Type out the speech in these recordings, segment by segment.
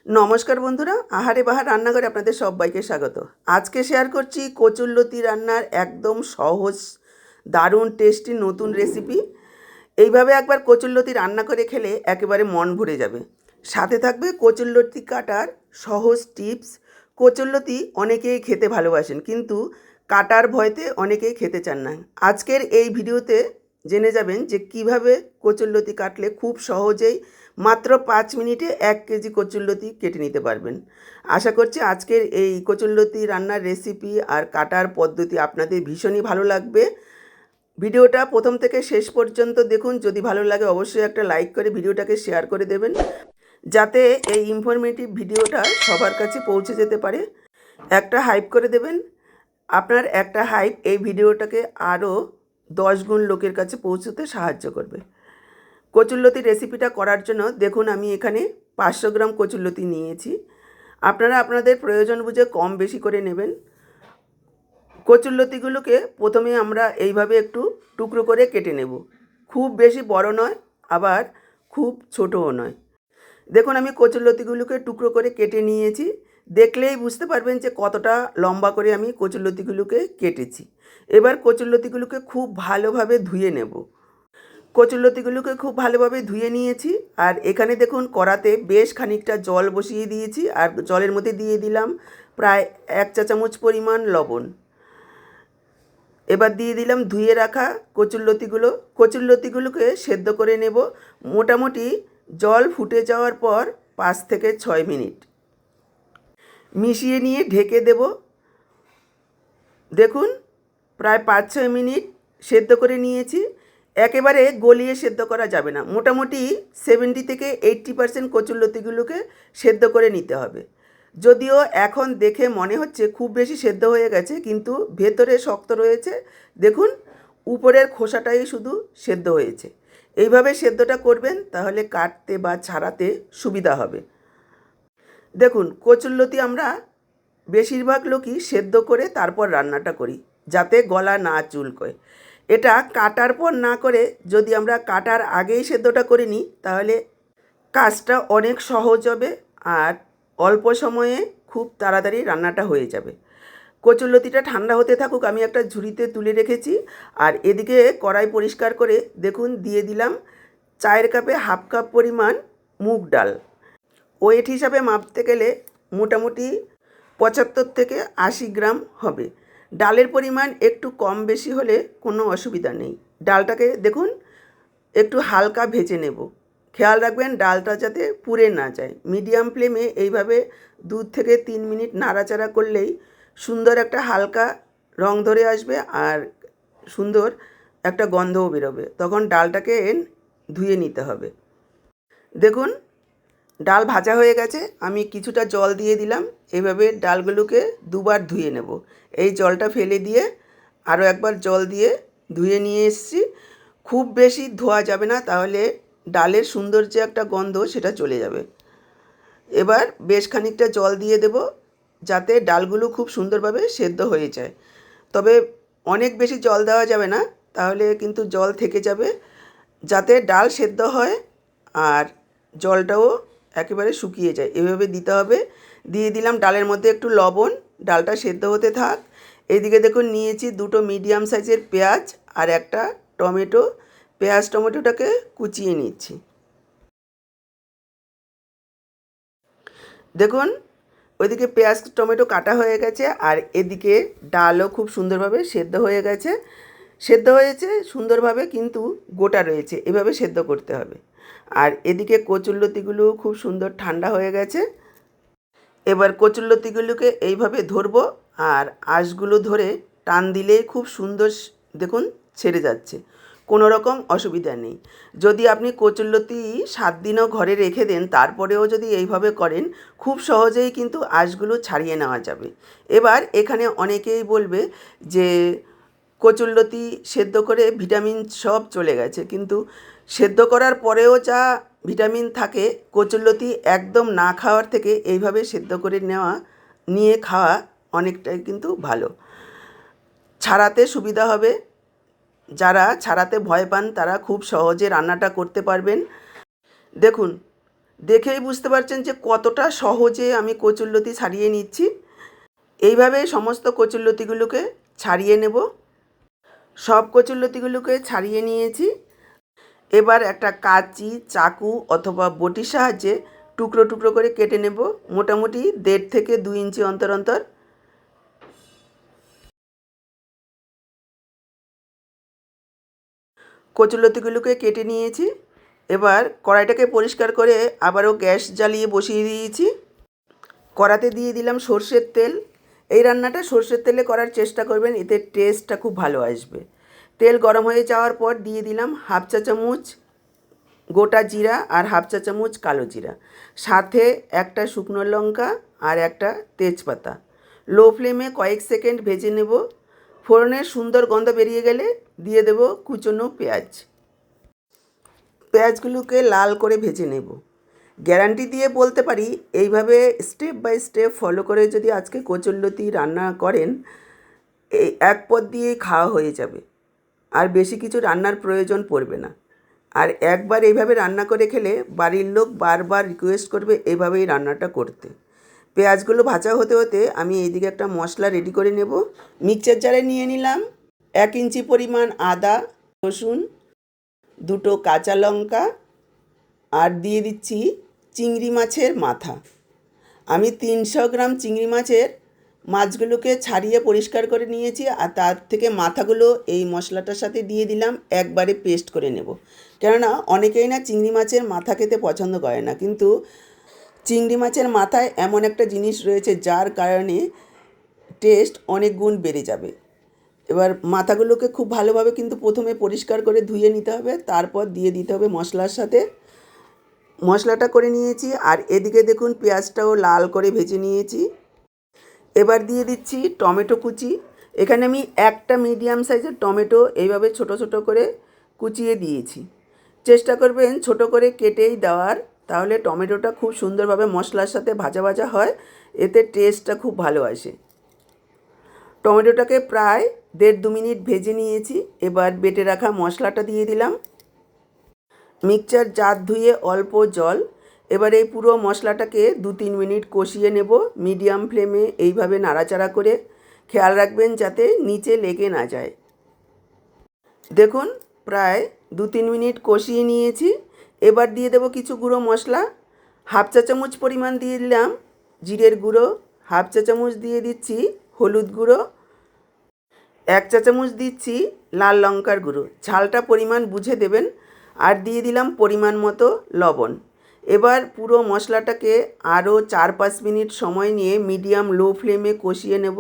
নমস্কার বন্ধুরা, আহারে বাহার রান্নাঘরে আপনাদের সবাইকে স্বাগত। আজকে শেয়ার করছি কচুরলতি রান্নার একদম সহজ, দারুণ টেস্টি নতুন রেসিপি। এইভাবে একবার কচুরলতি রান্না করে খেলে একেবারে মন ভরে যাবে। সাথে থাকবে কচুরলতি কাটার সহজ টিপস। কচুরলতি অনেকেই খেতে ভালোবাসেন, কিন্তু কাটার ভয়তে অনেকেই খেতে চান না। আজকের এই ভিডিওতে জেনে যাবেন যে কিভাবে কচুরলতি কাটলে খুব সহজেই মাত্র 5 মিনিটে 1 কেজি কচুরলতি কেটে নিতে পারবেন। আশা করছি আজকের এই কচুরলতি রান্নার রেসিপি আর কাটার পদ্ধতি আপনাদের ভীষণই ভালো লাগবে। ভিডিওটা প্রথম থেকে শেষ পর্যন্ত দেখুন। যদি ভালো লাগে অবশ্যই একটা লাইক করে ভিডিওটাকে শেয়ার করে দেবেন, যাতে এই ইনফরমেটিভ ভিডিওটা সবার কাছে পৌঁছে যেতে পারে। একটা হাইপ করে দেবেন। আপনার একটা হাইপ এই ভিডিওটাকে আরও 10 গুণ লোকের কাছে পৌঁছতে সাহায্য করবে। কচুরলতি রেসিপিটা করার জন্য দেখুন আমি এখানে 500 গ্রাম কচুরলতি নিয়েছি। আপনারা আপনাদের প্রয়োজন বুঝে কম বেশি করে নেবেন। কচুরলতিগুলোকে প্রথমে আমরা এইভাবে একটু টুকরো করে কেটে নেব। খুব বেশি বড় নয়, আবার খুব ছোটও নয়। দেখুন আমি কচুরলতিগুলোকে টুকরো করে কেটে নিয়েছি। দেখলেই বুঝতে পারবেন যে কতটা লম্বা করে আমি কচুরলতিগুলোকে কেটেছি। এবার কচুরলতিগুলোকে খুব ভালোভাবে ধুয়ে নেব। কচুরলতিগুলোকে খুব ভালোভাবে ধুয়ে নিয়েছি। আর এখানে দেখুন কড়াতে বেশ খানিকটা জল বসিয়ে দিয়েছি, আর জলের মধ্যে দিয়ে দিলাম প্রায় 1 চা চামচ পরিমাণ লবণ। এবার দিয়ে দিলাম ধুয়ে রাখা কচুরলতিগুলোকে সেদ্ধ করে নেব। মোটামুটি জল ফুটে যাওয়ার পর 5 থেকে 6 মিনিট মিশিয়ে নিয়ে ঢেকে দেব। দেখুন প্রায় 5-6 মিনিট সেদ্ধ করে নিয়েছি। একেবারে গলিয়ে সেদ্ধ করা যাবে না, মোটামুটি 70 থেকে 80% কচুরলতিগুলোকে সেদ্ধ করে নিতে হবে। যদিও এখন দেখে মনে হচ্ছে খুব বেশি সেদ্ধ হয়ে গেছে, কিন্তু ভেতরে শক্ত রয়েছে। দেখুন উপরের খোসাটাই শুধু সেদ্ধ হয়েছে। এইভাবে সেদ্ধটা করবেন, তাহলে কাটতে বা ছাড়াতে সুবিধা হবে। দেখুন কচুরলতি আমরা বেশিরভাগ লোকই সেদ্ধ করে তারপর রান্নাটা করি, যাতে গলা না চুলকোয়। এটা কাটার পর না করে যদি আমরা কাটার আগেই সেদ্ধটা করে নিই, তাহলে কাজটা অনেক সহজ হবে আর অল্প সময়ে খুব তাড়াতাড়ি রান্নাটা হয়ে যাবে। কচুরলতিটা ঠান্ডা হতে থাকুক, আমি একটা ঝুড়িতে তুলে রেখেছি। আর এদিকে কড়াই পরিষ্কার করে দেখুন দিয়ে দিলাম চায়ের কাপে 1/2 কাপ পরিমাণ মুগ ডাল। ওয়েট হিসাবে মাপতে গেলে মোটামুটি 75 থেকে 80 গ্রাম হবে। ডালের পরিমাণ একটু কম বেশি হলে কোনো অসুবিধা নেই। ডালটাকে দেখুন একটু হালকা ভেজে নেব। খেয়াল রাখবেন ডালটা যাতে পুড়ে না যায়। মিডিয়াম ফ্লেমে এইভাবে 2 থেকে 3 মিনিট নাড়াচাড়া করলেই সুন্দর একটা হালকা রং ধরে আসবে, আর সুন্দর একটা গন্ধও বেরোবে। তখন ডালটাকে ধুয়ে নিতে হবে। দেখুন ডাল ভাজা হয়ে গেছে, আমি কিছুটা জল দিয়ে দিলাম। এইভাবে ডালগুলোকে দুবার ধুয়ে নেব। এই জলটা ফেলে দিয়ে আরও একবার জল দিয়ে ধুয়ে নিয়ে এসেছি। খুব বেশি ধোয়া যাবে না, তাহলে ডালের সুন্দর যে একটা গন্ধ সেটা চলে যাবে। এবার বেশ খানিকটা জল দিয়ে দেব, যাতে ডালগুলো খুব সুন্দরভাবে সেদ্ধ হয়ে যায়। তবে অনেক বেশি জল দেওয়া যাবে না, তাহলে কিন্তু জল থেকে যাবে। যাতে ডাল সেদ্ধ হয় আর জলটাও একেবারে শুকিয়ে যায়, এভাবে দিতে হবে। দিয়ে দিলাম ডালের মধ্যে একটু লবণ। ডালটা সেদ্ধ হতে থাক। এইদিকে দেখুন নিয়েছি 2টো মিডিয়াম সাইজের পেঁয়াজ আর একটা টমেটো। পেঁয়াজ টমেটোটাকে কুচিয়ে নিচ্ছি। দেখুন ওইদিকে পেঁয়াজ টমেটো কাটা হয়ে গেছে, আর এদিকে ডালও খুব সুন্দরভাবে সেদ্ধ হয়ে গেছে। সেদ্ধ হয়েছে সুন্দরভাবে, কিন্তু গোটা রয়েছে, এভাবে সেদ্ধ করতে হবে। আর এদিকে কচুরলতিগুলো খুব সুন্দর ঠান্ডা হয়ে গেছে। এবার কচুরলতিগুলোকে এইভাবে ধরবো, আর আঁশগুলো ধরে টান দিলেই খুব সুন্দর দেখুন ছেড়ে যাচ্ছে। কোনো রকম অসুবিধা নেই। যদি আপনি কচুরলতি 7 দিনও ঘরে রেখে দেন, তারপরেও যদি এইভাবে করেন, খুব সহজেই কিন্তু আঁশগুলো ছাড়িয়ে নেওয়া যাবে। এবার এখানে অনেকেই বলবে যে কচুরলতি সেদ্ধ করে ভিটামিন সব চলে গেছে, কিন্তু সেদ্ধ করার পরেও যা ভিটামিন থাকে, কচুরলতি একদম না খাওয়ার থেকে এইভাবে সেদ্ধ করে নিয়ে খাওয়া অনেকটাই কিন্তু ভালো। ছাড়াতে সুবিধা হবে। যারা ছাড়াতে ভয় পান তারা খুব সহজে রান্নাটা করতে পারবেন। দেখুন দেখেই বুঝতে পারছেন যে কতটা সহজে আমি কচুরলতি ছাড়িয়ে নিচ্ছি। এইভাবে সমস্ত কচুরলতিগুলোকে ছাড়িয়ে নেব। সব কচুরলতিগুলোকে ছাড়িয়ে নিয়েছি। এবার একটা কাঁচি, চাকু অথবা বটির সাহায্যে টুকরো টুকরো করে কেটে নেব, মোটামুটি 1.5 থেকে 2 ইঞ্চি অন্তর অন্তর। কচুরলতিগুলোকে কেটে নিয়েছি। এবার কড়াইটাকে পরিষ্কার করে আবারও গ্যাস জ্বালিয়ে বসিয়ে দিয়েছি। কড়াতে দিয়ে দিলাম সর্ষের তেল। এই রান্নাটা সর্ষের তেলে করার চেষ্টা করবেন, এতে টেস্টটা খুব ভালো আসবে। তেল গরম হয়ে যাওয়ার পর দিয়ে দিলাম 1/2 চা চামচ গোটা জিরা আর 1/2 চা চামচ কালো জিরা, সাথে একটা শুকনো লঙ্কা আর একটা তেজপাতা। লো ফ্লেমে কয়েক সেকেন্ড ভেজে নেব। ফোড়নের সুন্দর গন্ধ বেরিয়ে গেলে দিয়ে দেব কুচনো পেঁয়াজ। পেঁয়াজগুলোকে লাল করে ভেজে নেব। গ্যারান্টি দিয়ে বলতে পারি, এইভাবে স্টেপ বাই স্টেপ ফলো করে যদি আজকে কচুরলতি রান্না করেন, এই এক পদ দিয়েই খাওয়া হয়ে যাবে, আর বেশি কিছু রান্নার প্রয়োজন পড়বে না। আর একবার এইভাবে রান্না করে খেলে বাড়ির লোক বারবার রিকোয়েস্ট করবে এইভাবেই রান্নাটা করতে। পেঁয়াজগুলো ভাজা হতে হতে আমি এইদিকে একটা মশলা রেডি করে নেব। মিক্সচার জারে নিয়ে নিলাম 1 ইঞ্চি পরিমাণ আদা, রসুন, 2টো কাঁচা লঙ্কা, আর দিয়ে দিচ্ছি চিংড়ি মাছের মাথা। আমি 300 গ্রাম চিংড়ি মাছগুলোকে ছাড়িয়ে পরিষ্কার করে নিয়েছি, আর তার থেকে মাথাগুলো এই মশলাটার সাথে দিয়ে দিলাম, একবারে পেস্ট করে নেব। কেননা অনেকেই না চিংড়ি মাছের মাথা খেতে পছন্দ করে না, কিন্তু চিংড়ি মাছের মাথায় এমন একটা জিনিস রয়েছে যার কারণে টেস্ট অনেক গুণ বেড়ে যাবে। এবার মাথাগুলোকে খুব ভালোভাবে কিন্তু প্রথমে পরিষ্কার করে ধুয়ে নিতে হবে, তারপর দিয়ে দিতে হবে মশলার সাথে। মশলাটা করে নিয়েছি, আর এদিকে দেখুন পেঁয়াজটাও লাল করে ভেজে নিয়েছি। এবার দিয়ে দিচ্ছি টমেটো কুচি। এখানে আমি একটা মিডিয়াম সাইজের টমেটো এইভাবে ছোট ছোট করে কুচিয়ে দিয়েছি। চেষ্টা করবেন ছোট করে কেটেই দেওয়ার, তাহলে টমেটোটা খুব সুন্দরভাবে মশলার সাথে ভাজা ভাজা হয়, এতে টেস্টটা খুব ভালো আসে। টমেটোটাকে প্রায় 1.5-2 মিনিট ভেজে নিয়েছি। এবার বেটে রাখা মশলাটা দিয়ে দিলাম। মিক্সচার জার ধুয়ে অল্প জল। এবার এই পুরো মশলাটাকে 2-3 মিনিট কষিয়ে নেব মিডিয়াম ফ্লেমে, এইভাবে নাড়াচাড়া করে। খেয়াল রাখবেন যাতে নিচে লেগে না যায়। দেখুন প্রায় 2-3 মিনিট কষিয়ে নিয়েছি। এবার দিয়ে দেব কিছু গুঁড়ো মশলা। 1/2 চা চামচ পরিমাণ দিয়ে দিলাম জিরের গুঁড়ো, 1/2 চা চামচ দিয়ে দিচ্ছি হলুদ গুঁড়ো, 1 চা চামচ দিচ্ছি লাল লঙ্কার গুঁড়ো। ঝালটা পরিমাণ বুঝে দেবেন। আর দিয়ে দিলাম পরিমাণ মতো লবণ। এবার পুরো মশলাটাকে আরও 4-5 মিনিট সময় নিয়ে মিডিয়াম লো ফ্লেমে কষিয়ে নেব।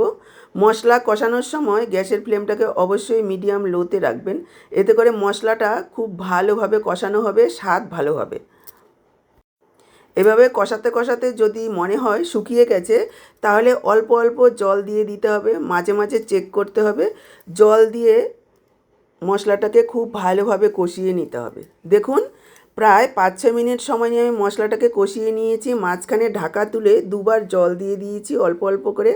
মশলা কষানোর সময় গ্যাসের ফ্লেমটাকে অবশ্যই মিডিয়াম লোতে রাখবেন, এতে করে মশলাটা খুব ভালোভাবে কষানো হবে, স্বাদ ভালো হবে। এভাবে কষাতে কষাতে যদি মনে হয় শুকিয়ে গেছে, তাহলে অল্প অল্প জল দিয়ে দিতে হবে, মাঝে মাঝে চেক করতে হবে। জল দিয়ে মশলাটাকে খুব ভালোভাবে কষিয়ে নিতে হবে। দেখুন প্রায় 5-6 মিনিট সময় নিয়ে আমি মশলাটাকে কষিয়ে নিয়েছি। মাঝখানে ঢাকা তুলে 2বার জল দিয়ে দিয়েছি অল্প অল্প করে,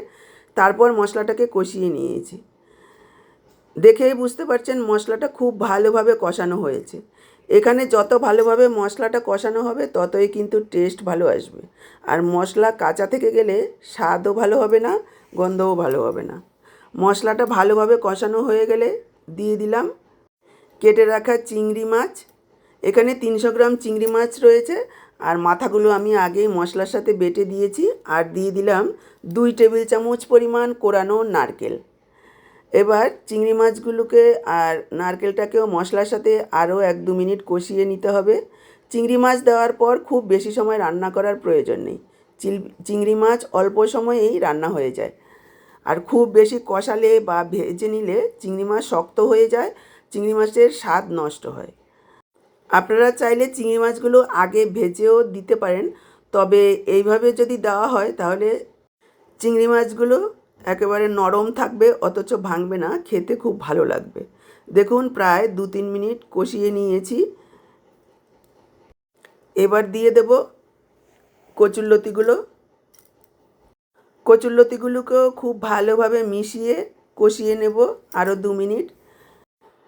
তারপর মশলাটাকে কষিয়ে নিয়েছি। দেখেই বুঝতে পারছেন মশলাটা খুব ভালোভাবে কষানো হয়েছে। এখানে যত ভালোভাবে মশলাটা কষানো হবে ততই কিন্তু টেস্ট ভালো আসবে। আর মশলা কাঁচা থেকে গেলে স্বাদও ভালো হবে না, গন্ধও ভালো হবে না। মশলাটা ভালোভাবে কষানো হয়ে গেলে দিয়ে দিলাম কেটে রাখা চিংড়ি মাছ। এখানে 300 গ্রাম চিংড়ি মাছ রয়েছে, আর মাথাগুলো আমি আগেই মশলার সাথে বেটে দিয়েছি। আর দিয়ে দিলাম 2 টেবিল চামচ পরিমাণ কোরানো নারকেল। এবার চিংড়ি মাছগুলোকে আর নারকেলটাকেও মশলার সাথে আরও 1-2 মিনিট কষিয়ে নিতে হবে। চিংড়ি মাছ দেওয়ার পর খুব বেশি সময় রান্না করার প্রয়োজন নেই। চিংড়ি মাছ অল্প সময়েই রান্না হয়ে যায়। আর খুব বেশি কষালে বা ভেজে নিলে চিংড়ি মাছ শক্ত হয়ে যায়, চিংড়ি মাছের স্বাদ নষ্ট হয়। আপনারা চাইলে চিংড়ি মাছগুলো আগে ভেজেও দিতে পারেন, তবে এইভাবে যদি দেওয়া হয় তাহলে চিংড়ি মাছগুলো একেবারে নরম থাকবে, অথচ ভাঙবে না, খেতে খুব ভালো লাগবে। দেখুন প্রায় 2-3 মিনিট কষিয়ে নিয়েছি। এবার দিয়ে দেব কচুরলতিগুলোকেও খুব ভালোভাবে মিশিয়ে কষিয়ে নেব আরও 2 মিনিট।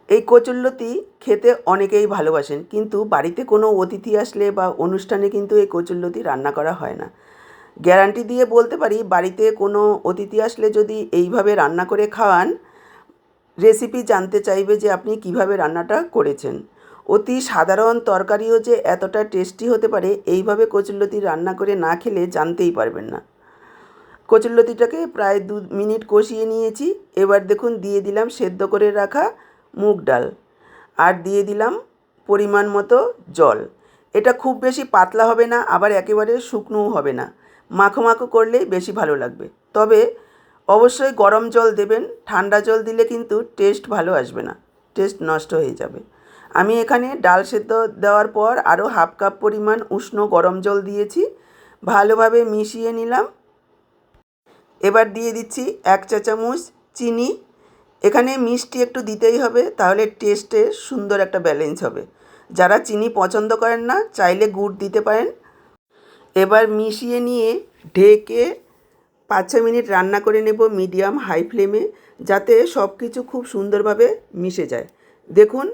এই কচুরলতি খেতে অনেকেই ভালোবাসেন, কিন্তু বাড়িতে কোনো অতিথি আসলে বা অনুষ্ঠানে কিন্তু এই কচুরলতি রান্না করা হয় না। গ্যারান্টি দিয়ে বলতে পারি, বাড়িতে কোনো অতিথি আসলে যদি এইভাবে রান্না করে খাওয়ান, রেসিপি জানতে চাইবে যে আপনি কিভাবে রান্নাটা করেছেন। অতি সাধারণ তরকারিও যে এতটা টেস্টি হতে পারে, এইভাবে কচুরলতি রান্না করে না খেলে জানতেই পারবেন না। কচুরলতিটাকে প্রায় 2 মিনিট কষিয়ে নিয়েছি। এবার দেখুন দিয়ে দিলাম সেদ্ধ করে রাখা মুগ ডাল, আর দিয়ে দিলাম পরিমাণ মতো জল। এটা খুব বেশি পাতলা হবে না, আবার একেবারে শুকনোও হবে না, মাখো মাখো করলেই বেশি ভালো লাগবে। তবে অবশ্যই গরম জল দেবেন, ঠান্ডা জল দিলে কিন্তু টেস্ট ভালো আসবে না, টেস্ট নষ্ট হয়ে যাবে। আমি এখানে ডাল সেদ্ধ দেওয়ার পর আরও হাফ কাপ পরিমাণ উষ্ণ গরম জল দিয়েছি, ভালোভাবে মিশিয়ে নিলাম। এবার দিয়ে দিচ্ছি 1 চা চামচ চিনি। এখানে মিষ্টি একটু দিতেই হবে, তাহলে টেস্টে সুন্দর একটা ব্যালেন্স হবে। যারা চিনি পছন্দ করেন না, চাইলে গুড় দিতে পারেন। এবার মিশিয়ে নিয়ে ঢেকে 5-6 মিনিট রান্না করে নেব মিডিয়াম হাই ফ্লেমে, যাতে সব কিছু খুব সুন্দরভাবে মিশে যায়। দেখুন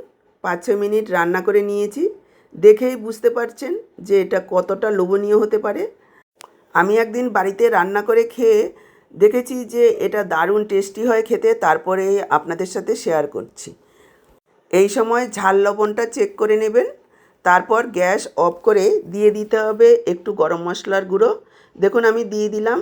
5-6 মিনিট রান্না করে নিয়েছি, দেখেই বুঝতে পারছেন যে এটা কতটা লোভনীয় হতে পারে। আমি একদিন বাড়িতে রান্না করে খেয়ে দেখেছি যে এটা দারুণ টেস্টি হয় খেতে, তারপরে আপনাদের সাথে শেয়ার করছি। এই সময় ঝাল লবণটা চেক করে নেবেন। তারপর গ্যাস অফ করে দিয়ে দিতে হবে একটু গরম মশলার গুঁড়ো। দেখুন আমি দিয়ে দিলাম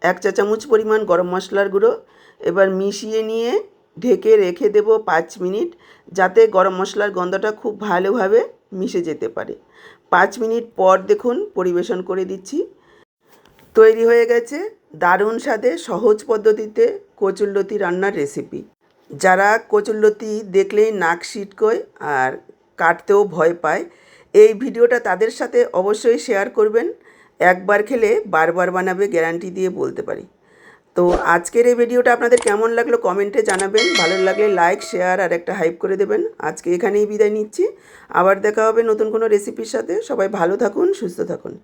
1 চা চামচ পরিমাণ গরম মশলার গুঁড়ো। এবার মিশিয়ে নিয়ে ঢেকে রেখে দেব 5 মিনিট, যাতে গরম মশলার গন্ধটা খুব ভালোভাবে মিশে যেতে পারে। 5 মিনিট পর দেখুন পরিবেশন করে দিচ্ছি। তৈরি হয়ে গেছে দারুণ স্বাদে সহজ পদ্ধতিতে কচুরলতি রান্নার রেসিপি। যারা কচুরলতি দেখলেই নাক সিটকোয় আর কাটতেও ভয় পায়, এই ভিডিওটা তাদের সাথে অবশ্যই শেয়ার করবেন। একবার খেলে বারবার বানাবে, গ্যারান্টি দিয়ে বলতে পারি। তো আজকের এই ভিডিওটা আপনাদের কেমন লাগলো কমেন্টে জানাবেন। ভালো লাগলে লাইক, শেয়ার আর একটা হাইপ করে দেবেন। আজকে এখানেই বিদায় নিচ্ছি, আবার দেখা হবে নতুন কোনো রেসিপির সাথে। সবাই ভালো থাকুন, সুস্থ থাকুন।